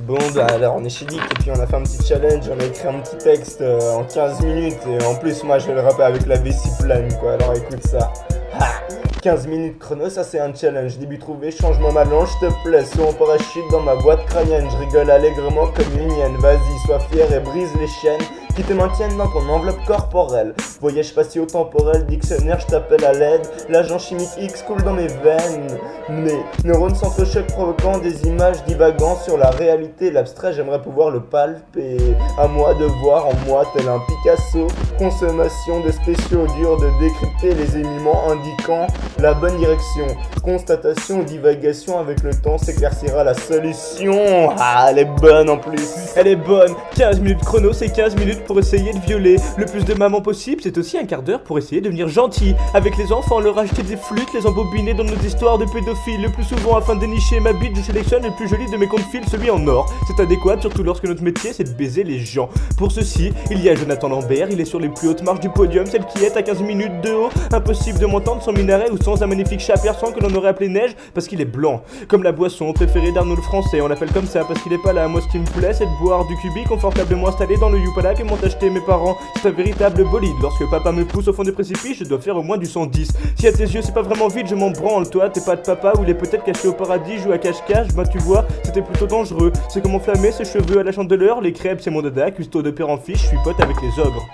Bon bah alors on est chez Dick et puis on a fait un petit challenge, on a écrit un petit texte en 15 minutes et en plus moi je vais le rapper avec la vessie pleine quoi, alors écoute ça. Ha 15 minutes chrono, ça c'est un challenge, début trouvé, change-moi ma langue, je te plaît, saut en parachute dans ma boîte crânienne, je rigole allègrement comme une hyène, vas-y sois fier et brise les chaînes qui te maintiennent dans ton enveloppe corporelle. Voyage spatio-temporel, dictionnaire, je t'appelle à l'aide. L'agent chimique X coule dans mes veines. Mes neurones s'entrechoquent provoquant des images divagant sur la réalité. L'abstrait, j'aimerais pouvoir le palper. À moi de voir en moi tel un Picasso. Consommation de spéciaux durs de décrypter les éléments indiquant la bonne direction. Constatation ou divagation avec le temps s'éclaircira la solution. Ah, elle est bonne en plus. Elle est bonne. 15 minutes chrono, c'est 15 minutes pour essayer de violer le plus de mamans possible. C'est aussi un quart d'heure pour essayer de devenir gentil avec les enfants, leur acheter des flûtes, les embobiner dans nos histoires de pédophiles. Le plus souvent, afin de dénicher ma bite, je sélectionne le plus joli de mes comptes fils, celui en or. C'est adéquat, surtout lorsque notre métier c'est de baiser les gens. Pour ceci, il y a Jonathan Lambert, il est sur les plus hautes marches du podium, celle qui est à 15 minutes de haut. Impossible de m'entendre sans minaret ou sans un magnifique chat persan que l'on aurait appelé Neige parce qu'il est blanc. Comme la boisson préférée d'Arnaud le Français, on l'appelle comme ça parce qu'il est pas là. Moi ce qui me plaît c'est de boire du cubi confortablement installé dans le Youpala que m'ont acheté mes parents. C'est un véritable bolide. Lorsque papa me pousse au fond des précipices, je dois faire au moins du 110. Si à tes yeux c'est pas vraiment vide, je m'en branle. Toi t'es pas de papa ou il est peut-être caché au paradis, joue à cache-cache. Bah tu vois, c'était plutôt dangereux. C'est comme enflammer ses cheveux à la chandeleur. Les crêpes c'est mon dada, cuistot de père en fiche, je suis pote avec les ogres.